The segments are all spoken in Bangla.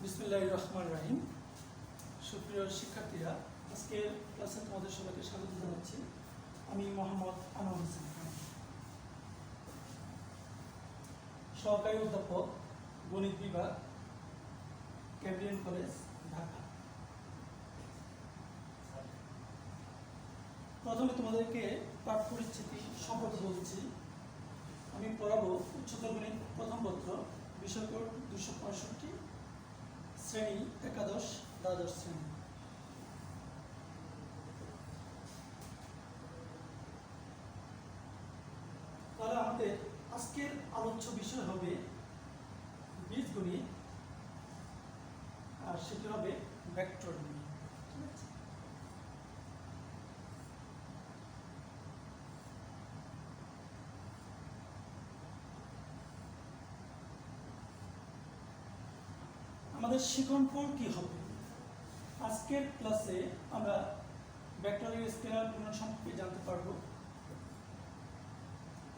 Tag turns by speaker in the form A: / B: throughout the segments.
A: বিসমিল্লাহির রহমানির রহিম। সুপ্রিয় শিক্ষার্থীরা, আজকের ক্লাসে তোমাদের সবাইকে স্বাগত জানাচ্ছি। আমি মোহাম্মদ আনোয়ার হোসেন খান, সহকারী অধ্যাপক, গণিত বিভাগ, ক্যাব্রিয়ান কলেজ, ঢাকা। প্রথমে তোমাদেরকে পাঠ পরিচিতি সম্পর্কে বলছি। আমি পড়াবো উচ্চতর গণিত প্রথম পত্র, বিষয় কোড 265, শ্রেণী একাদশ, দ্বাদশ শ্রেণী। তাহলে আমাদের আজকের আলোচ্য বিষয় হবে বীজগণিত, আর সেটি হবে ভেক্টর নিয়ে। ঠিক আছে, আমাদের শিক্ষণফল কি হবে? আজকের ক্লাসে আমরা ভেক্টরের স্কেলার গুণন সম্পর্কে জানতে পারবো,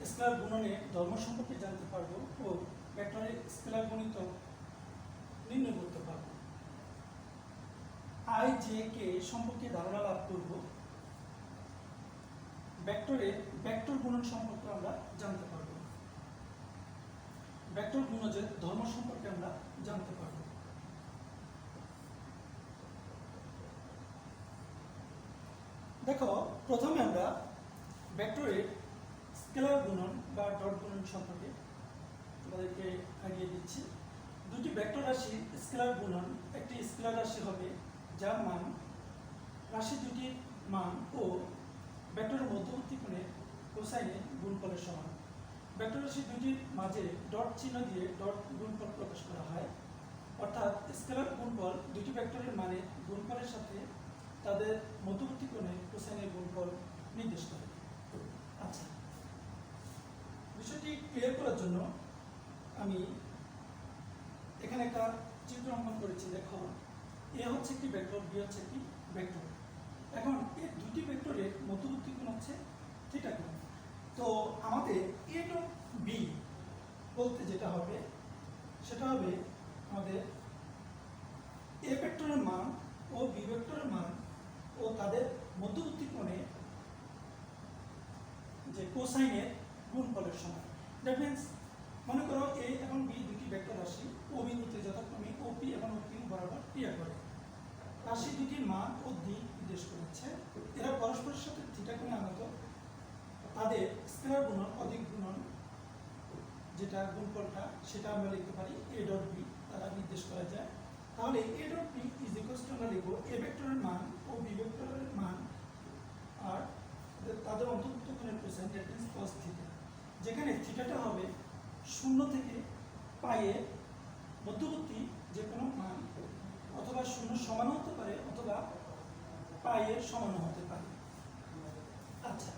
A: স্কেলার গুণনের ধর্ম সম্পর্কে জানতে পারবো ও ভেক্টরের স্কেলার গণিত নির্ণয় করতে পারবো। আই জে কে সম্পর্কে ধারণা লাভ করব। ভেক্টরের ভেক্টর গুণন সম্পর্কে আমরা জানতে পারবো। ভেক্টর গুণনের ধর্ম সম্পর্কে আমরা জানতে পারবো। দেখো, প্রথমে আমরা ভেক্টরের স্কেলার গুণন বা ডট গুণন সম্পর্কে তোমাদেরকে আইডিয়া দিচ্ছি। দুটি ভেক্টর রাশি স্কেলার গুণন, একটি স্কেলার রাশি হবে যার মান রাশি দুটির মান ও ভেক্টরের মধ্যবর্তী কোণের কোসাইনের গুণফলের সমান। ভেক্টর রাশি দুটির মাঝে ডট চিহ্ন দিয়ে ডট গুণফল প্রকাশ করা হয়, অর্থাৎ স্কেলার গুণফল দুটি ভেক্টরের মানের গুণফলের সাথে তাদের মধ্যবর্তী কোণের কোসাইনের গুণফল নির্দেশ করে। আচ্ছা, বিষয়টি ক্লিয়ার করার জন্য আমি এখানে একটা চিত্র অঙ্কন করেছি। দেখো, এ হচ্ছে একটি ভেক্টর, বি হচ্ছে একটি ভেক্টর। এখন এই দুটি ভেক্টরের মধ্যবর্তী কোণ হচ্ছে থিটা কোণ। তো আমাদের এ ডট বি বলতে যেটা হবে সেটা হবে আমাদের এ ভেক্টরের মান ও বি ভেক্টরের মান ও তাদের মধ্যবর্তী কোণে যে কোসাইনের গুণফলের সমান। দ্যাট মিনস, মনে করো এ এবং বি দুটি ভেক্টর রাশি ও বিন্দুতে যথাক্রমে ওপি এবং ওকিউ বরাবর ক্রিয়া করে। রাশি দুটির মান ও দিক নির্দেশ করেছে। এরা পরস্পরের সাথে থিটা কোণে আনত। তাদের স্কেলার গুণন অধিক গুণন, যেটা গুণফলটা, সেটা আমরা লিখতে পারি এ ডট বি দ্বারা নির্দেশ করা যায়। তাহলে a dot b is equals to আমরা লিখব এ ভেক্টরের মান ও বি ভেক্টরের মান আর তাদের অন্তর্ভুক্ত কোণের cosine, that means cos theta, যেখানে থিটাটা হবে 0 থেকে পাইয়ের মধ্যবর্তী যে কোনো মান, অথবা 0 সমান হতে পারে অথবা পাইয়ের সমান হতে পারে। আচ্ছা,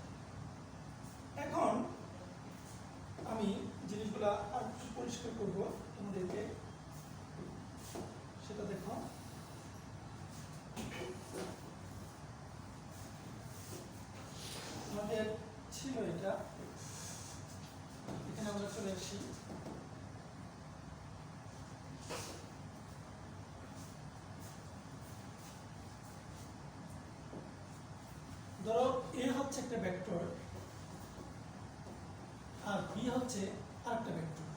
A: এখন আমি জিনিসগুলো আর একটু পরিষ্কার করব তোমাদেরকে, সেটা দেখো। আমাদের ছিল এটা, এখানে আমরা চলে আসি। ধরো এ হচ্ছে একটা ভেক্টর আর বি হচ্ছে আরেকটা ভেক্টর।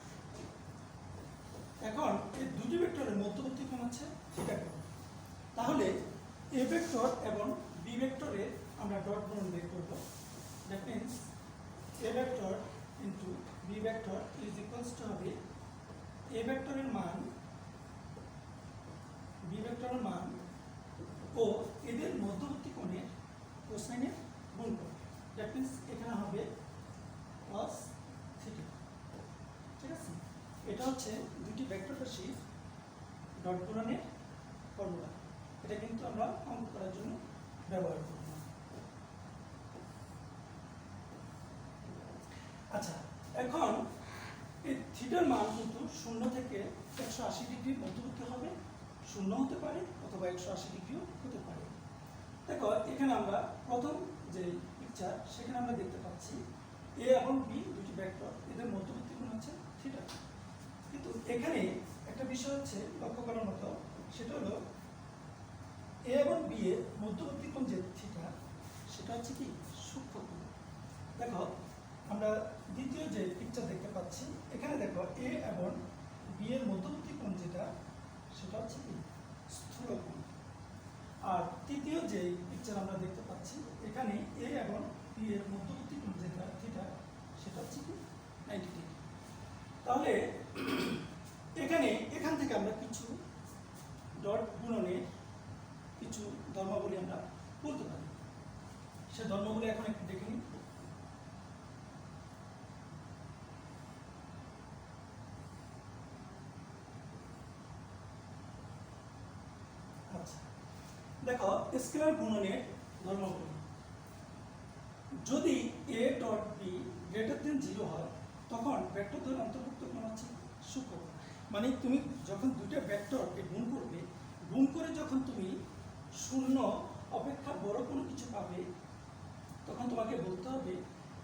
A: এখন এই দুটি ভেক্টরের মধ্যবর্তী কোণ হচ্ছে থিটা কোণ। তাহলে এ ভেক্টর এবং বি ভেক্টরে আমরা ডট গুণন বের করব। That means a vector into b vector is equals to হবে এ ভেক্টরের মান, বি ভেক্টরের মান ও এদের মধ্যবর্তী কোণের কোসাইনের গুণফল। দ্যাট মিনস এখানে হবে cos থিটা। ঠিক আছে, এটা হচ্ছে দুটি ভেক্টর রাশি ডট গুণনের ফর্মুলা। এটা কিন্তু আমরা অঙ্ক করার জন্য ব্যবহার করব। আচ্ছা, এখন এই থিটার মান কিন্তু 0 থেকে 180 ডিগ্রির মধ্যবর্তী হবে। 0 হতে পারে অথবা 180 ডিগ্রিও হতে পারে। দেখো, এখানে আমরা প্রথম যে পিকচার, সেখানে আমরা দেখতে পাচ্ছি এ এবং বি দুটি ভেক্টর, এদের মধ্যবর্তী কোণ হচ্ছে থিটা। কিন্তু এখানে একটা বিষয় হচ্ছে লক্ষ্য করার মতো, সেটা হলো এ এবং বি এর মধ্যবর্তী কোণ যে থিটা, সেটা হচ্ছে কি সূক্ষ্মকোণ। দেখো আমরা দ্বিতীয় যে পিকচার দেখতে পাচ্ছি, এখানে দেখো এ এবং বি এর মধ্যবর্তী কোণ যেটা, সেটা হচ্ছে কি স্থূলকোণ। আর তৃতীয় যে পিকচার আমরা দেখতে পাচ্ছি, এখানে এ এবং বি এর মধ্যবর্তী কোণ যেটা থিটা, সেটা হচ্ছে কি 90 ডিগ্রি। তাহলে এখান থেকে আমরা কিছু ডট গুণনের কিছু ধর্মাবলী আমরা বলতে পারি। সে ধর্মগুলো এখন একটু দেখে নিই। আচ্ছা, দেখো স্কেলার গুণনের ধর্মগুলো, যদি a dot b greater than 0 হয়, তখন ভেক্টর দ্বয়ের অন্তর্ভুক্ত কোণ হচ্ছে সূক্ষ্মকোণ। মানে তুমি যখন দুটো ভেক্টরকে গুণ করবে, গুণ করে যখন তুমি শূন্য অপেক্ষা বড় কোনো কিছু পাবে, তখন তোমাকে বলতে হবে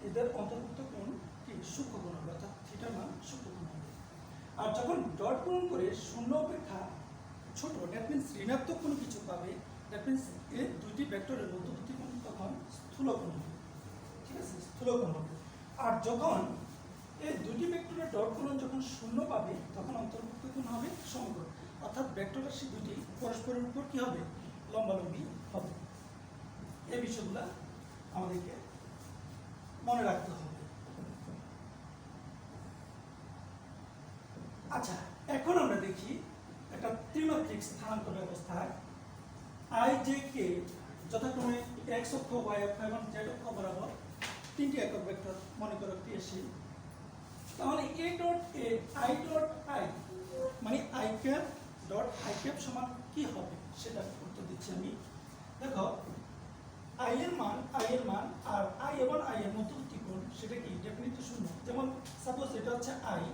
A: এদের অন্তর্ভুক্ত কোণ কি সূক্ষ্মকোণ হবে, অর্থাৎ থিটার মান সূক্ষ্মকোণ হবে। আর যখন ডট গুণ করে শূন্য অপেক্ষা ছোট, দ্যাট মিনস ঋণাত্মক কোনো কিছু পাবে, দ্যাট মিনস এর দুইটি ভেক্টরের মধ্যবর্তী কোণ তখন স্থূলকোণ হবে। ঠিক আছে, স্থূলকোণ হবে। আর যখন এই দুটি ভেক্টরের ডট গুণন যখন শূন্য পাবে, তখন অন্তর্ভুক্ত কোণ হবে সমকোণ, অর্থাৎ ভেক্টর রাশি দুটি পরস্পরের উপর কি হবে, লম্বালম্বি হবে। এই বিষয়গুলো আমাদেরকে মনে রাখতে হবে। আচ্ছা, এখন আমরা দেখি একটা ত্রিমাত্রিক স্থানাঙ্ক ব্যবস্থায় আই জে কে যথাক্রমে এক্স অক্ষ, ওয়াই অক্ষ এবং জেড অক্ষ বরাবর তিনটি একক ভেক্টর মনে করো ক্রিয়াশীল। তাহলে a dot a i dot i মানে i cap dot i cap সমান কি হবে, সেটা উত্তর দিচ্ছি আমি। দেখো আই এর মান আর আই এবং আই এর মধ্যবর্তী কোণ সেটা কি ডেফিনিটলি শূন্য। যেমন সাপোজ এটা হচ্ছে আই,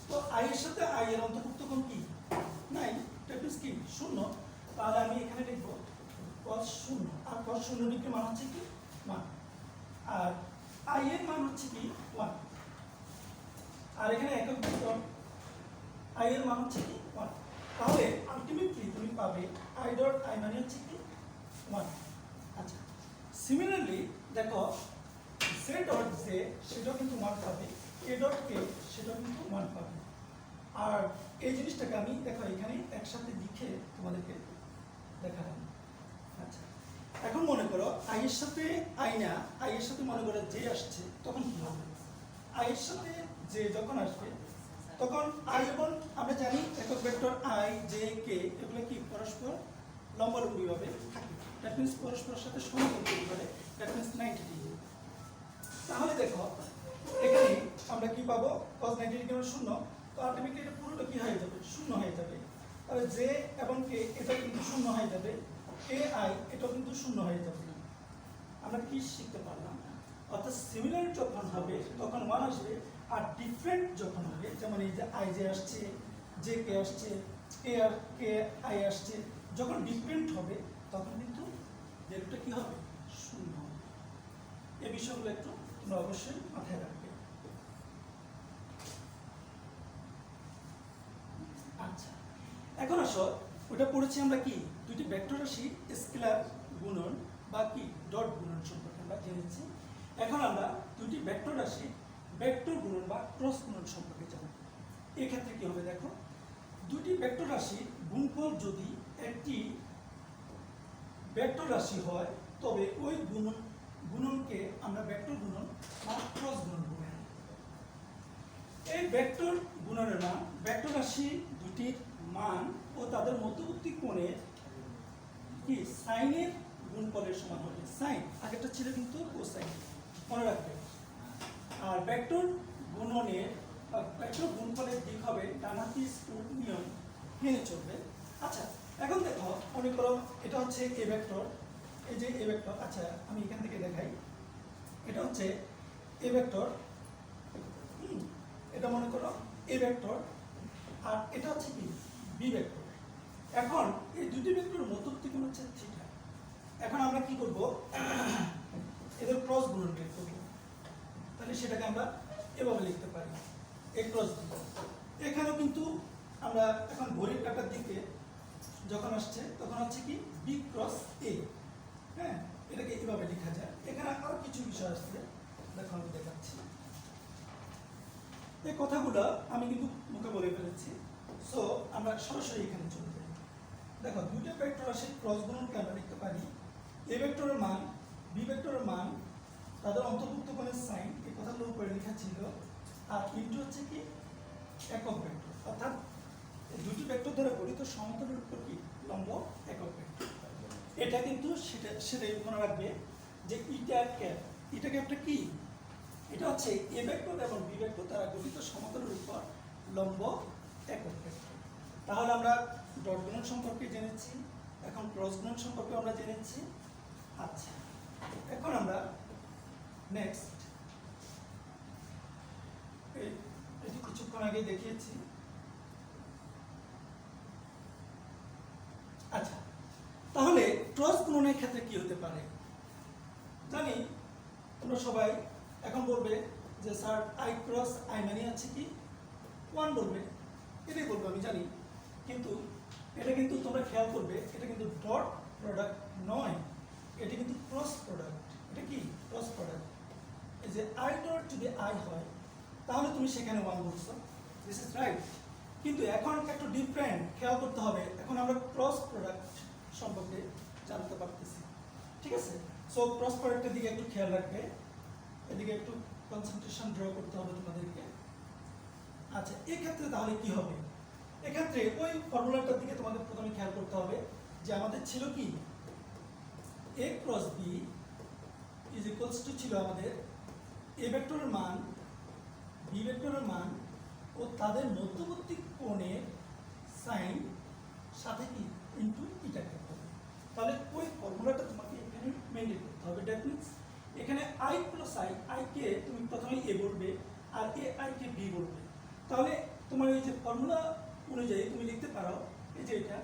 A: তো আই এর সাথে আই এর অন্তর্ভুক্ত কোণ কি নাই, দ্যাট মিন্স কি শূন্য। তাহলে আমি এখানে লিখব cos শূন্য, আর cos শূন্য ডিগ্রি মান হচ্ছে কি 1, আর আই এর মান হচ্ছে কি 1, আর এখানে একক ভেক্টর আই এর মান হচ্ছে কি 1। তাহলে আলটিমেটলি তুমি পাবে আই ডট আই মানে হচ্ছে কি 1। আচ্ছা, সিমিলারলি দেখো জে ডট জে সেটাও কিন্তু 1 পাবে, এ ডট কে সেটাও কিন্তু 1 পাবে। আর এই জিনিসটাকে আমি দেখো এখানে একসাথে লিখে তোমাদেরকে দেখালাম। আচ্ছা, এখন মনে করো আই এর সাথে আই না, আই এর সাথে মনে করো জে আসছে, তখন কি হবে? আই এর সাথে জে যখন আসবে, তখন আই এবং আমরা জানি একক ভেক্টর আই জে কে এগুলো কি পরস্পর লম্বালম্বি ভাবে থাকে, দ্যাট মিন্স পরস্পরের সাথে সমকোণ তৈরি করে, দ্যাট মিন্স 90 ডিগ্রি। তাহলে দেখো এখানে আমরা কি পাবো, cos 90 ডিগ্রি মানে শূন্য, তো আলটিমেটলি এটা পুরোটা কি হয়ে যাবে, শূন্য হয়ে যাবে। তাহলে জে এবং কে এটা কিন্তু শূন্য হয়ে যাবে, এ আই এটাও কিন্তু শূন্য হয়ে যাবে। আমরা কি শিখতে পারলাম, অর্থাৎ সিমিলার যখন হবে তখন 1 আসবে, আর ডিফারেন্ট যখন হবে, যেমন এই যে আই জে আসছে, জে কে আসছে, এ আর কে আই আসছে, যখন ডিফারেন্ট হবে তখন কিন্তু ভ্যালুটা কি হবে, শূন্য হবে। এই বিষয়গুলো একটু তোমরা অবশ্যই মাথায় রাখবে। আচ্ছা, এখন আসো ওটা পড়েছি আমরা কি দুটি ভেক্টর রাশি স্কেলার গুণন বা কি ডট গুণন সম্পর্কে আমরা জেনেছি। এখন আমরা দুটি ভেক্টর রাশি ভেক্টর গুণন বা ক্রস গুণন সম্পর্কে জানব। এক্ষেত্রে কি হবে, দেখো দুটি ভেক্টর রাশি গুণফল যদি একটি ভেক্টর রাশি হয়, তবে ওই গুণনকে আমরা ভেক্টর গুণন বা ক্রস গুণন বলি। এই ভেক্টর গুণনের মান ভেক্টর রাশি দুটির মান ও তাদের মধ্যবর্তী কোণের কি সাইনের গুণফলের সমান হবে। সাইন আগেরটা ছিল কিন্তু কোসাইন, মনে রাখবে। আর ভেক্টর গুণনের ভেক্টর গুণফলের দিক হবে ডানহাতি স্কোয়ার নিয়ম মেনে চলবে। আচ্ছা, এখন দেখো মনে করো এটা হচ্ছে এ ভেক্টর, এই যে এ ভেক্টর। আচ্ছা, আমি এখান থেকে দেখাই, এটা হচ্ছে এ ভেক্টর, এটা মনে করো এ ভেক্টর, আর এটা হচ্ছে কি বি ভেক্টর। এখন এই দুটি ভেক্টরের মধ্যবর্তী কোণ হচ্ছে থিটা। এখন আমরা কি করব, এদের ক্রস গুণন বের করব। তাহলে সেটাকে আমরা এভাবে লিখতে পারি, এ ক্রস বি। এখানেও কিন্তু আমরা এখন ঘড়ির কাঁটার দিকে যখন আসছে তখন হচ্ছে কি বি ক্রস এ। হ্যাঁ, এটাকে এভাবে লেখা যায়। এখানে আরো কিছু বিষয় আসছে, দেখো আমি দেখাচ্ছি। এই কথাগুলো আমি কিন্তু মুখে বলে ফেলেছি, সো আমরা সরাসরি এখানে চলে যাই। দেখো দুইটা ভেক্টর রাশি ক্রস গুণনকে আমরা লিখতে পারি এ ভেক্টরের মান বি ভেক্টরের মান তাদের অন্তর্ভুক্ত কোণের সাইন, এই কথাগুলো উপরে লেখা ছিল, আর ইনটু হচ্ছে কি একক ভেক্টর, অর্থাৎ এই দুটি ভেক্টর দ্বারা গঠিত সমতলের উপর কি লম্ব একক ভেক্টর। এটা কিন্তু সেটাই মনে রাখবে যে ইটা ক্যাপ, ইটা ক্যাপটা কি, এটা হচ্ছে এ ভেক্টর এবং বি ভেক্টর দ্বারা গঠিত সমতলের উপর লম্ব একক ভেক্টর। তাহলে আমরা ডট গুণন সম্পর্কে জেনেছি, এখন ক্রস গুণন সম্পর্কে আমরা জেনেছি। আচ্ছা, এখন আমরা নেক্সট এটি কিছুক্ষণ আগে দেখিয়েছি। আচ্ছা, তাহলে ক্রস গুণনের ক্ষেত্রে কি হতে পারে? জানি তোমরা সবাই এখন বলবে যে স্যার আই ক্রস আই মানে আছে কি 1 বলবে, এটাই বলবো আমি জানি, কিন্তু এটা কিন্তু তোমরা খেয়াল করবে এটা কিন্তু ডট প্রোডাক্ট নয়, এটা কিন্তু ক্রস প্রোডাক্ট। এটা কি ক্রস প্রোডাক্ট? এই যে আই ডট যদি আই হয় তাহলে তুমি সেখানে 1 বলছো, দিস ইজ রাইট। কিন্তু এখন একটু ডিফারেন্ট খেয়াল করতে হবে, এখন আমরা ক্রস প্রোডাক্ট সম্পর্কে জানতে পারতেছি, ঠিক আছে? সো ক্রস প্রোডাক্টের দিকে একটু খেয়াল রাখবে, এদিকে একটু কনসেন্ট্রেশন ড্র করতে হবে তোমাদেরকে। আচ্ছা, এই ক্ষেত্রে তাহলে কি হবে? এক্ষেত্রে ওই ফর্মুলাটার দিকে তোমাদের প্রথমে খেয়াল করতে হবে যে আমাদের ছিল কি a cross b is equals two ছিল আমাদের a ভেক্টরের মান b ভেক্টরের মান ও তাদের মধ্যবর্তী কোণের সাইন সাথে কি ইনটু ইটা করতে হবে। তাহলে ওই ফর্মুলাটা তোমাকে এখানে মেইনটেইন করতে হবে। দ্যাট মিন্স এখানে i প্লাস i কে তুমি প্রথমে a বলবে আর a i কে b বলবে। তাহলে তোমার এই যে ফর্মুলা অনুযায়ী তুমি লিখতে পারো এই যে এটা,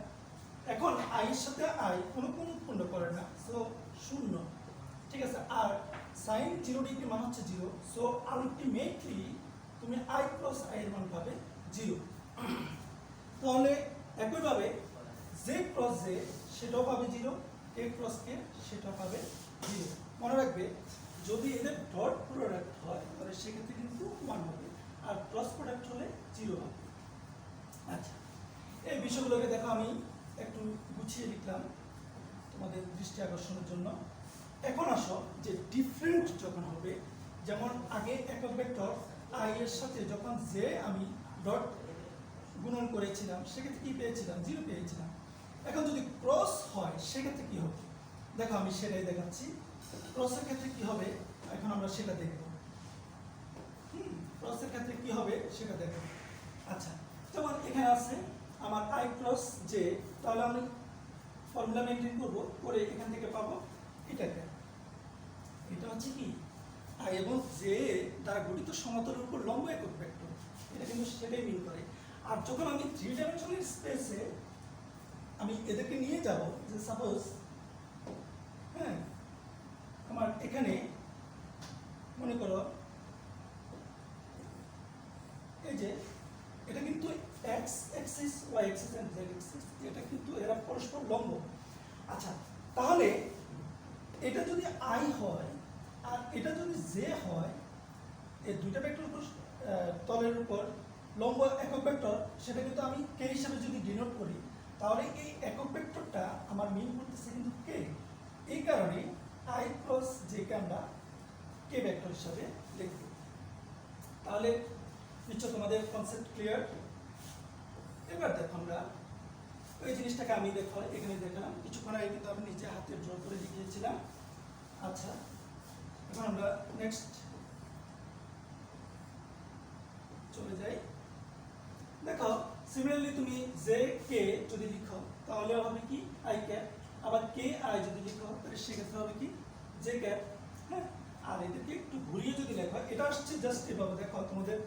A: এখন i এর সাথে i কোনো কোণ উৎপন্ন করে না, সো 0, ঠিক আছে? আর sin 0 ডিগ্রি মান হচ্ছে 0, সো আলটিমেটলি তুমি i প্লাস i এর মান পাবে 0। তাহলে একইভাবে j ক্রস j সেটাও পাবে 0, k ক্রস k সেটাও পাবে 0। মনে রাখবে যদি এদের ডট প্রোডাক্ট হয় তাহলে সেক্ষেত্রে কিন্তু 1 হবে, আর ক্রস প্রোডাক্ট হলে 0 হবে। আচ্ছা, এই বিষয়গুলোকে দেখো আমি একটু গুছিয়ে লিখলাম তোমাদের দৃষ্টি আকর্ষণের জন্য। এখন আসো যে ডিফারেন্ট যখন হবে, যেমন আগে একক ভেক্টর i এর সাথে যখন j আমি ডট গুণন করেছিলাম সেক্ষেত্রে কি পেয়েছিলাম 0 পেয়েছিলাম। এখন যদি ক্রস হয় সেক্ষেত্রে কি হবে দেখো আমি সেটাই দেখাচ্ছি। ক্রসের ক্ষেত্রে কি হবে এখন আমরা সেটা দেখব। ক্রসের ক্ষেত্রে কি হবে সেটা দেখব। আচ্ছা, যেমন এখানে আছে আমার i ক্রস j, তাহলে আমি ফর্মুলা মেইনটেইন করব করে এখান থেকে পাবো এটাকে, এটা হচ্ছে কি i এবং j দ্বারা গঠিত সমতলের উপর লম্ব একক ভেক্টর, এটা কিন্তু সেটাই মিন করে। আর যখন আমি 3 ডাইমেনশনাল স্পেসে আমি এদেরকে নিয়ে যাব, যে সাপোজ হ্যাঁ আমার এখানে মনে করো এই যে এটা কিন্তু x axis y axis and z axis, এটা কিন্তু এরা পরস্পর লম্ব। আচ্ছা, তাহলে এটা যদি i হয় আর এটা যদি j হয়, এই দুইটা ভেক্টর উপর তলের উপর লম্ব একক ভেক্টর, সেটা কিন্তু আমি k হিসেবে যদি ডিনোট করি তাহলে এই একক ভেক্টরটা আমার মিন করতেছে কিন্তু k। এই কারণে i ক্রস j কে আমরা k ভেক্টর হিসেবে লিখব। তাহলে নিশ্চয় তোমাদের কনসেপ্ট ক্লিয়ার। এবার দেখো আমরা ওই জিনিসটাকে আমি দেখো এখানে দেখালাম, কিছুক্ষণ আগে কিন্তু আমি নিজে হাতে ড্র করে দেখিয়েছিলাম। আচ্ছা, এখন আমরা নেক্সট চলে যাই। দেখো সিমিলারলি তুমি জে কে যদি লিখো তাহলে হবে কি আই ক্যাপ, আবার কে আই যদি লিখো তাহলে সেক্ষেত্রে হবে কি জে ক্যাপ। হ্যাঁ, আর এটাকে একটু ঘুরিয়ে যদি লেখো, এটা আসছে জাস্ট এভাবে, দেখো তোমাদের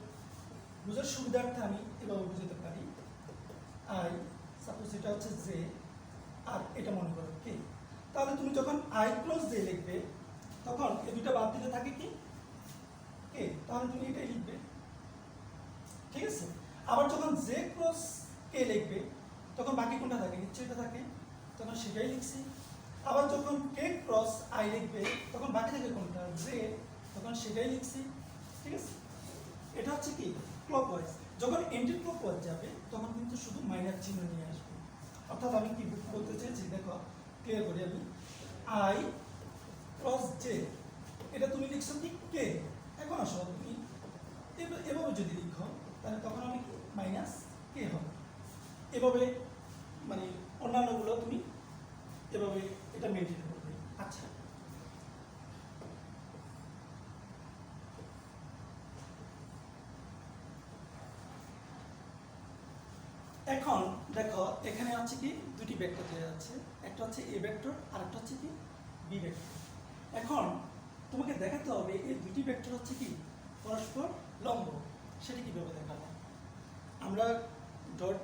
A: বুঝার সুবিধার্থে আমি এভাবে বুঝাতে পারি। আই সাপোজ এটা হচ্ছে জে আর এটা মনে করো কে, তাহলে তুমি যখন আই ক্রস জে লিখবে তখন এই দুটো বাদ দিলে থাকে কি কে, তাহলে তুমি এটাই লিখবে, ঠিক আছে? আবার যখন জে ক্রস কে লিখবে তখন বাকি কোনটা থাকে, নিশ্চয়ই এটা থাকে, তখন সেটাই লিখছি। আবার যখন কে ক্রস আই লিখবে তখন বাকি থাকে কোনটা, জে, তখন সেটাই লিখছি। ঠিক আছে, এটা হচ্ছে কি ক্লকওয়াইজ। যখন এন্টি ক্লকওয়াইজ যাবে তখন কিন্তু শুধু মাইনাস চিহ্ন নিয়ে আসবে। অর্থাৎ আমি কি বলতে চাইছি দেখো, ক্লিয়ার করি আমি। আই ক্রস জে, এটা তুমি লিখছো কি কে, এখন আসো তুমি এভাবে যদি লিখো তাহলে তখন আমি কি মাইনাস কে হবে। এভাবে মানে অন্যান্যগুলো তুমি এভাবে এটা মেনটেন করবে। আচ্ছা, এখন দেখো এখানে আছে কি দুটি ভেক্টর দেওয়া আছে, একটা হচ্ছে এ ভেক্টর আর একটা হচ্ছে কি বি ভেক্টর। এখন তোমাকে দেখাতে হবে এই দুটি ভেক্টর হচ্ছে কি পরস্পর লম্ব। সেটা কিভাবে দেখাবো, আমরা ডট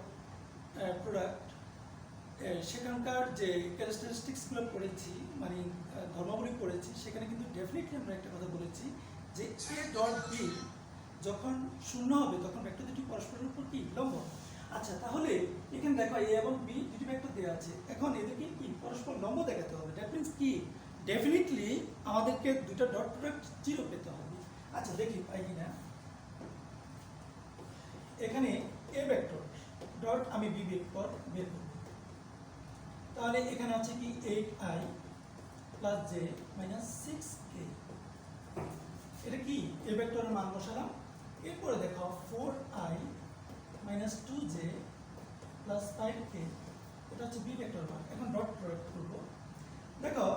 A: প্রোডাক্ট সেখানকার যে ক্যারেক্টারিস্টিক্সগুলো পড়েছি মানে ধর্মাবলী পড়েছি, সেখানে কিন্তু ডেফিনেটলি আমরা একটা কথা বলেছি যে এ ডট বি যখন শূন্য হবে তখন ভেক্টর দুটি পরস্পরের উপর কি লম্ব। আচ্ছা, তাহলে এখানে দেখো এ এবং বি দুটি ভেক্টর দেওয়া আছে, এখন এদেরকে কি পরস্পর লম্ব দেখাতে হবে। দ্যাট মিন্স কি ডেফিনেটলি আমাদেরকে দুটো ডট প্রোডাক্ট জিরো পেতে হবে। আচ্ছা দেখি পাই কিনা। এখানে এ ভেক্টর ডট আমি বি ভেক্টর বের করব, তাহলে এখানে আছে কি 8i plus J minus 6k, এটা কি এ ভেক্টরের মান বসালাম। এরপরে দেখো 4i minus 2j plus 5k, এটা হচ্ছে বি ভেক্টর মান। এখন ডট প্রোডাক্ট করব। দেখো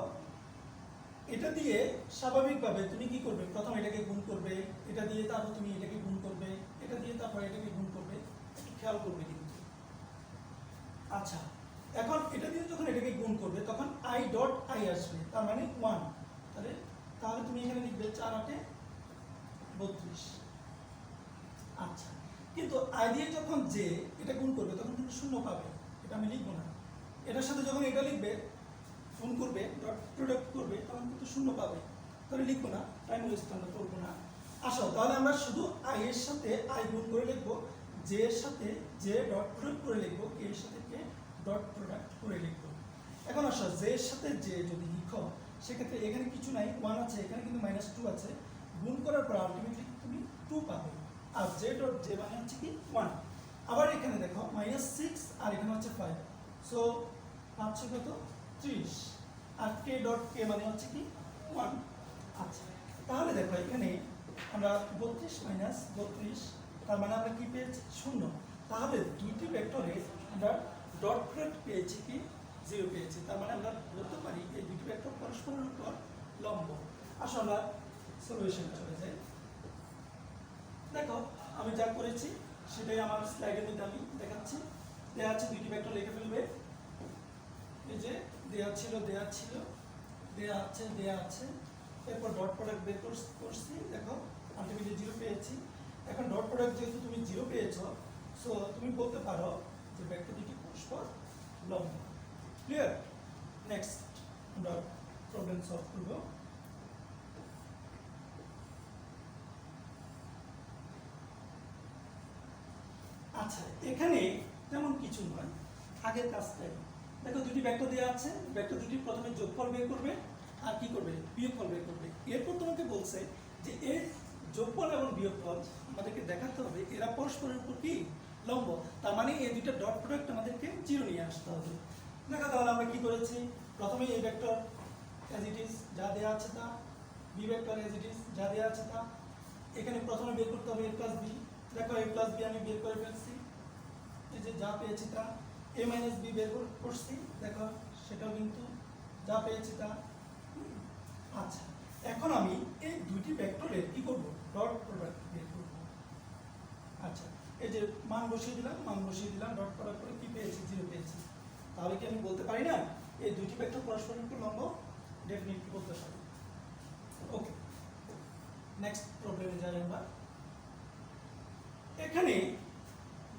A: এটা দিয়ে স্বাভাবিকভাবে তুমি কি করবে, প্রথম এটাকে গুণ করবে, এটা দিয়ে তারপর তুমি এটাকে গুণ করবে, এটা দিয়ে তারপর এটাকে গুণ করবে, একটু খেয়াল করবে কিন্তু। আচ্ছা, এখন এটা দিয়ে যখন এটাকে গুণ করবে তখন আই ডট আই আসবে, তার মানে 1। তাহলে তাহলে তুমি এখানে লিখবে 4 8 32। আচ্ছা, কিন্তু আই দিয়ে যখন যে এটা গুণ করবে তখন কিন্তু শূন্য পাবে, এটা আমি লিখবো না। এটার সাথে যখন এটা লিখবে গুণ করবে ডট প্রোডাক্ট করবে তখন কিন্তু শূন্য পাবে, তাহলে লিখবো না, টাইম ওয়েস্ট আমরা করবো না। আসো তাহলে আমরা শুধু আই এর সাথে আই গুণ করে লিখবো, জে এর সাথে জে ডট প্রোডাক্ট করে লিখবো, কে এর সাথে কে ডট প্রোডাক্ট করে লিখবো। এখন আসো জে এর সাথে জে যদি লিখো সেক্ষেত্রে এখানে কিছু নাই, 1 আছে, এখানে কিন্তু -2 আছে, গুণ করার পর আলটিমেটলি তুমি 2 পাবে। আর জে ডট জে মানে হচ্ছে কি 1। আবার এখানে দেখো -6 আর এখানে হচ্ছে 5, সো 5 কত 30, আর কে ডট কে মানে হচ্ছে কি 1। আচ্ছা, তাহলে দেখো এখানে আমরা 32 মাইনাস 32, তার মানে আমরা কি পেয়েছি 0। তাহলে দুইটি ভেক্টরে আমরা ডট প্রোডাক্ট পেয়েছি কি 0 পেয়েছি, তার মানে আমরা বলতে পারি এই দুটি ভেক্টর পরস্পরের উপর লম্ব। আসলে আমরা সলিউশনে চলে যাই। দেখো আমি যা করেছি সেটাই আমার স্লাইডের মধ্যে আমি দেখাচ্ছি। দেওয়া আছে দুইটি ভেক্টর লিখে ফেলবে, এই যে দেওয়া ছিল দেওয়া ছিল দেওয়া আছে দেওয়া আছে, এরপর ডট প্রোডাক্ট বের করছি, দেখো আলটিমেটলি 0 পেয়েছি। এখন ডট প্রোডাক্ট যেহেতু তুমি 0 পেয়েছো, সো তুমি বলতে পারো যে ভেক্টর দুটি পরস্পর লম্ব। ক্লিয়ার? নেক্সট আমরা প্রবলেম সলভ করব। আচ্ছা, এখানে তেমন কিছু নয়, আগের কাজটাই। দেখো দুটি ভেক্টর দেওয়া আছে, ভেক্টর দুটি প্রথমে যোগফল বের করবে আর কি করবে বিয়োগফল বের করবে। এরপর তোমাকে বলছে যে এর যোগফল এবং বিয়োগফল আমাদেরকে দেখাতে হবে এরা পরস্পরের উপর কি লম্ব, তার মানে এই দুটো ডট প্রোডাক্ট আমাদেরকে 0 নিয়ে আসতে হবে। দেখো তাহলে আমরা কি করেছি, প্রথমে এই ভেক্টর অ্যাজ ইট ইজ যা দেওয়া আছে তা, b vector as it is যা দেওয়া আছে তা, এখানে প্রথমে বের করতে হবে a প্লাস বি। দেখো a প্লাস বি আমি বের করে ফেলছি, এই যে যা পেয়েছি তা, a মাইনাস বি বের করছি, দেখো সেটাও কিন্তু যা পেয়েছি তা। আচ্ছা, এখন আমি এই দুটি ভেক্টরের কি করব ডট প্রোডাক্ট বের করব। আচ্ছা, এই যে মান বসিয়ে দিলাম ডট প্রোডাক্ট করে কি পেয়েছি 0 পেয়েছি। তাহলে কি আমি বলতে পারি না এই দুটি ভেক্টর পরস্পরের উপর লম্ব? ডেফিনেটলি বলতে পারি। ওকে, নেক্সট প্রবলেমে যাই আমরা। এখানে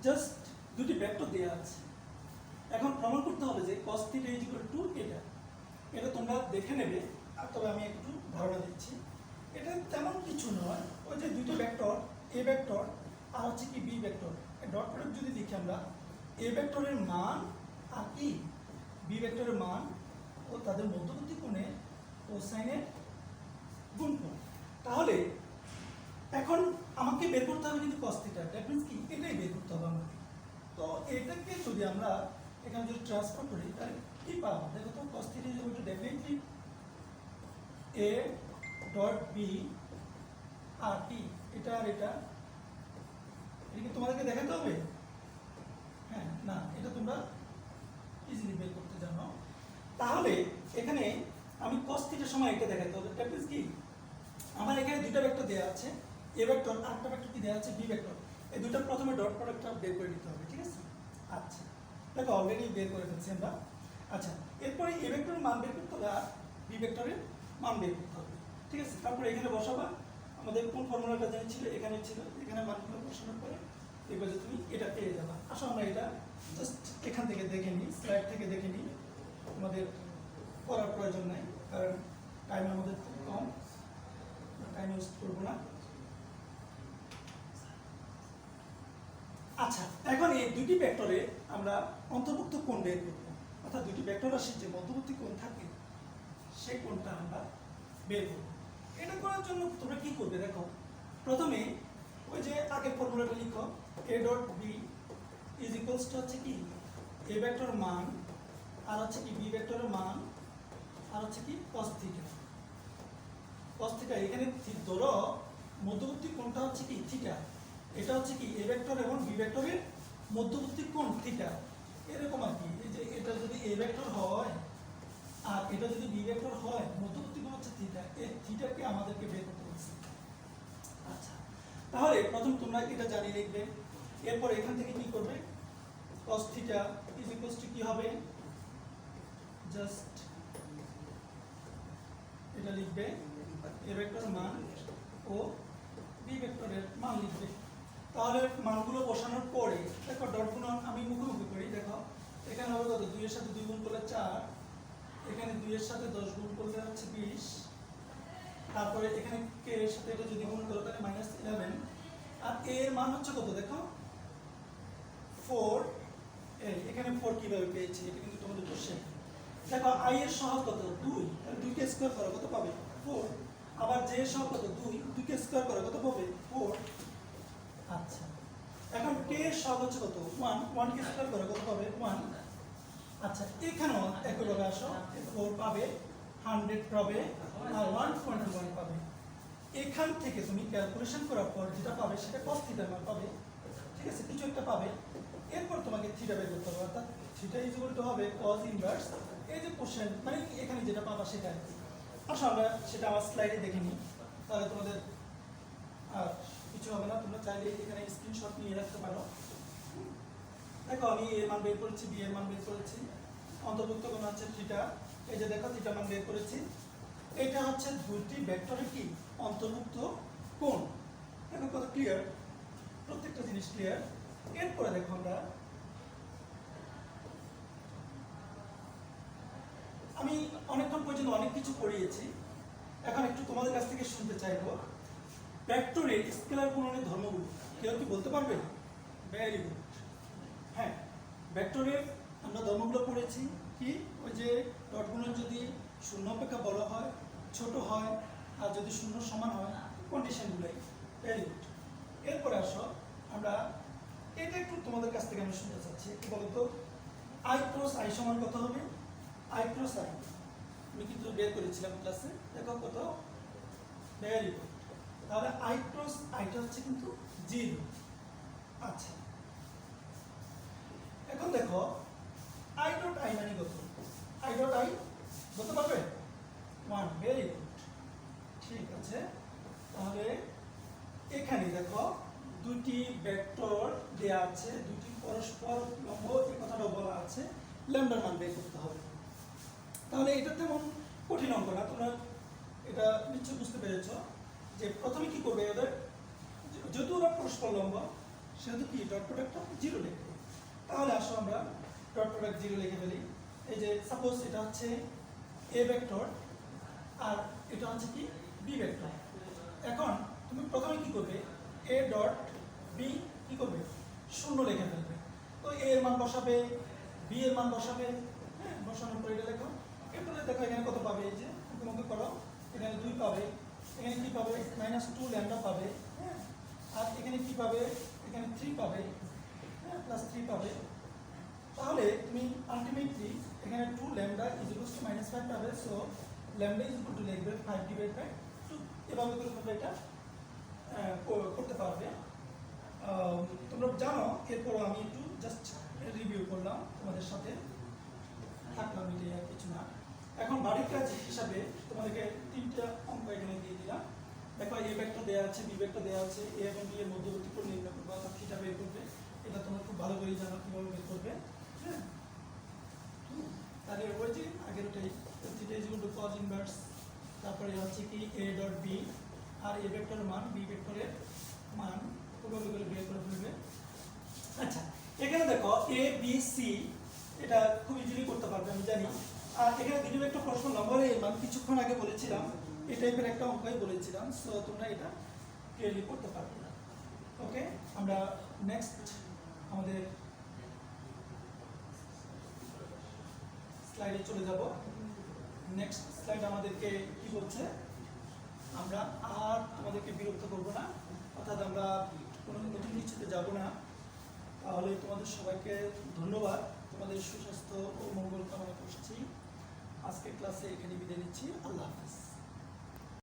A: জাস্ট দুটি ভেক্টর দেওয়া আছে, এখন প্রমাণ করতে হবে যে cos θ এটা, এটা তোমরা দেখে নেবে। আর তবে আমি একটু ধারণা দিচ্ছি, এটা তেমন কিছু নয়, ওই যে দুটো ভেক্টর এ ভেক্টর আর হচ্ছে কি বি ভেক্টর, ডট প্রোডাক্ট যদি দেখি আমরা, এ ভেক্টরের মান আর কি বি ভেক্টরের মান ও তাদের মধ্যবর্তী কোণে কোসাইনের গুণফল। তাহলে এখন আমাকে বের করতে হবে কিন্তু cos থিটা, দ্যাট মিন্স কি এটাই বের করতে হবে আমাকে। তো এটাকে যদি আমরা এখানে যদি ট্রান্সফার করি তাহলে কি পাবো? দেখো তো cos theta is equal to definitely a dot b আর কি এটা আর এটা কি তোমাদেরকে দেখাতে হবে? হ্যাঁ, না, এটা তোমরা ইজিলি বের করতে জানো। তাহলে এখানে আমি cos থিটার সময় এটা দেখাতে হবে, দ্যাট মিন্স কি আমার এখানে দুইটা ভেক্টর দেওয়া আছে, এ ভেক্টর আর একটা ভেক্টর কি দেওয়া আছে বি ভেক্টর। এই দুটো প্রথমে ডট প্রোডাক্টটা বের করে নিতে হবে, ঠিক আছে? আচ্ছা, দেখো অলরেডি বের করে ফেলছি আমরা। আচ্ছা, এরপরে এ ভেক্টরের মান বের করতে হবে আর বি ভেক্টরের মান বের করতে হবে, ঠিক আছে? তারপরে এখানে বসাবা, আমাদের কোন ফর্মুলাটা জানি ছিল, এখানে ছিল, এখানে মানগুলো বসানোর পরে এবারে তুমি এটা পেয়ে যাবা। আসলে আমরা এটা জাস্ট এখান থেকে দেখে নিই, স্লাইড থেকে দেখে নিই, আমাদের করার প্রয়োজন নাই কারণ টাইম আমাদের খুব কম, টাইম ওয়েস্ট করবো না। আচ্ছা, এখন এই দুটি ভেক্টরে আমরা অন্তর্ভুক্ত কোণ বের করব, অর্থাৎ দুটি ভেক্টর রাশির যে মধ্যবর্তী কোণ থাকে সেই কোণটা আমরা বের করব। এটা করার জন্য তোমরা কি করবে? দেখো, প্রথমে ওই যে আগের ফর্মুলাটা লিখো, a dot b is equals to হচ্ছে কি এ ভেক্টর মান আর হচ্ছে কি বি ভেক্টরের মান আর হচ্ছে কি cos থিটা। cos থিটা এখানে ধরো মধ্যবর্তী কোণটা হচ্ছে কি থিটা, এটা হচ্ছে কি এ ভেক্টর এবং বি ভেক্টরের মধ্যবর্তী কোণ থিটা, এরকম আর কি। এই যে এটা যদি এ ভেক্টর হয় আর এটা যদি বি ভেক্টর হয়, মধ্যবর্তী কোণ হচ্ছে থিটা, এই থিটাকে আমাদেরকে বের করতে বলছে। আচ্ছা, তাহলে প্রথম তোমরা এটা জানিয়ে লিখবে, এরপর এখান থেকে কি করবে? cos theta is equals two কি হবে? জাস্ট এটা লিখবে এ ভেক্টর মান ও বি ভেক্টরের মান লিখবে। তাহলে মানগুলো বসানোর পরে দেখো ডট গুণন আমি মুখোমুখি করি, দেখো এখানে হবে কত? 2 এর সাথে 2 গুণ করলে 4, এখানে 2 এর সাথে 10 গুণ করলে হচ্ছে 20, তারপরে এখানে কে এর সাথে এটা যদি গুণ করো তাহলে -11, আর এ এর মান হচ্ছে কত? দেখো 4, এখানে 4 কিভাবে পেয়েছি এটা কিন্তু তোমাদের কোশ্চেন। দেখো i এর সহগ কত? 2, তাহলে 2 কে স্কয়ার করো কত পাবে? 4। আবার j এর সহগ কত? 2, 2 কে স্কয়ার করো কত পাবে? 4। আচ্ছা, এখন k এর সহগ হচ্ছে কত? 1, 1 কে স্কয়ার করো কত পাবে? 1। আচ্ছা, এখানেও একইভাবে আসো, 4 পাবে, 100 পাবে আর 121 পাবে। এখান থেকে তুমি ক্যালকুলেশন করার পর যেটা পাবে সেটা cos থিটার মান পাবে, ঠিক আছে? কিছু একটা পাবে, এরপর তোমাকে থিটা বের করতে হবে, অর্থাৎ থিটা ইজ ইকুয়াল টু হবে cos ইনভার্স এই যে কোশ্চেন, মানে এখানে যেটা পাবা সেটা আর কি। আসলে আমরা সেটা আমার স্লাইডে দেখে নিই, তাহলে তোমাদের আর কিছু হবে না। তোমরা চাইলে এখানে স্ক্রিনশট নিয়ে রাখতে পারো। দেখো আমি এর মান বের করেছি, বি এর মান বের করেছি, অন্তর্ভুক্ত কোণ হচ্ছে থিটা, এই যে দেখো থিটা মান বের করেছি। এটা হচ্ছে দুটি ভেক্টরের কি অন্তর্ভুক্ত কোণ। দেখো কত ক্লিয়ার, প্রত্যেকটা জিনিস ক্লিয়ার। এরপরে দেখো আমি অনেকক্ষণ পর্যন্ত অনেক কিছু পড়িয়েছি, এখন একটু তোমাদের কাছ থেকে শুনতে চাইবো ভেক্টরের স্কেলার গুণনের ধর্মগুলো। কেউ কি বলতে পারবে? Very good. হ্যাঁ, ভেক্টরের আমরা ধর্মগুলো পড়েছি কি, ওই যে ডট গুণন যদি 0 অপেক্ষা বড় হয়, ছোট হয়, আর যদি 0 সমান হয়, কন্ডিশনগুলোই। Very good. এরপরে আসো আমরা এটা একটু তোমাদের কাছ থেকে আমি শুনতে চাচ্ছি, একটু বলো তো i ক্রস i সমান কত হবে? i ক্রস i আমি কিন্তু বের করেছিলাম ক্লাসে, দেখো কত? Very good. তাহলে i ক্রস iটা হচ্ছে কিন্তু 0। আচ্ছা, এখন দেখো i ডট i মানে কত? i ডট i বলতে পারবে? 1। ভেরি গুড, ঠিক আছে। তাহলে এখানে দেখো দুটি ভেক্টর দেয়া আছে, দুটি পরস্পর লম্ব, এই কথাটা বলা আছে, ল্যামডার মান বের করতে হবে। তাহলে এটা তেমন কঠিন অঙ্ক না, তোমরা এটা নিশ্চয়ই বুঝতে পেরেছো যে প্রথমে কি করবে ওদের, যেহেতু ওরা পরস্পর লম্ব সেহেতু কি ডট প্রোডাক্টটা 0 লিখবে। তাহলে আসো আমরা ডট প্রোডাক্ট 0 লিখে ফেলি। এই যে সাপোজ এটা হচ্ছে এ ভেক্টর আর এটা হচ্ছে কি বি ভেক্টর। এখন তুমি প্রথমে কি করবে? এ ডট বি কি করবে? 0 লিখে ফেলবে। তো এ এর মান বসাবে, বি এর মান বসাবে, হ্যাঁ বসানোর পরে এটা লেখো। এরপরে দেখো এখানে কত পাবে, এই যে মুখে করো, এখানে 2 পাবে, এখানে কি পাবে -2 ল্যামডা পাবে, হ্যাঁ আর এখানে কি পাবে, এখানে 3 পাবে, হ্যাঁ +3 পাবে। তাহলে তুমি আলটিমেটলি এখানে 2 ল্যামডা ইজ ইকুয়ালস টু -5 পাবে। So lambda is equal two লিখবে 5/2। এভাবে করে তোমরা এটা করতে পারবে। তোমরা জানো, এরপর আমি একটু জাস্ট রিভিউ করলাম তোমাদের সাথে, থাকলাম এটাই আর কিছু না। এখন বাড়ির কাজ হিসাবে তোমাদেরকে 3টা অঙ্ক এখানে দিয়ে দিলাম। দেখো এ ভেক্টর দেওয়া আছে, বি ভেক্টর দেওয়া আছে, এ এবং বি এর মধ্যবর্তী কোণ নির্ণয় করবে, অর্থাৎ থিটা বের করবে। এটা তোমরা খুব ভালো করে জানো কিভাবে বের করবে, হ্যাঁ। তাহলে ওই যে আগের ওটাই, theta is equal two cos inverse, তারপরে হচ্ছে কি a ডট b, আর এ ভেক্টরের মান বি ভেক্টরের মান ওভাবে করে বের করে ফেলবে। আচ্ছা, এখানে দেখো এ বি সি, এটা খুব ইজিলি করতে পারবে আমি জানি। আর এখানে দ্বিতীয় একটা প্রশ্ন নম্বরে এর মান কিছুক্ষণ আগে বলেছিলাম, এই টাইপের একটা অঙ্কই বলেছিলাম। সো তোমরা এটা ক্লিয়ারলি করতে পারবে। ওকে, আমরা নেক্সট আমাদের স্লাইডে চলে যাব। নেক্সট স্লাইড আমাদেরকে কি বলছে, আমরা আর তোমাদেরকে বিরক্ত করব না, অর্থাৎ আমরা কোনো নতুন কিছুতে যাব না। তাহলে তোমাদের সবাইকে ধন্যবাদ, তোমাদের সুস্বাস্থ্য ও মঙ্গল কামনা করছি। আজকের ক্লাসে এখানে বিদায় নিচ্ছি। আল্লাহ হাফেজ।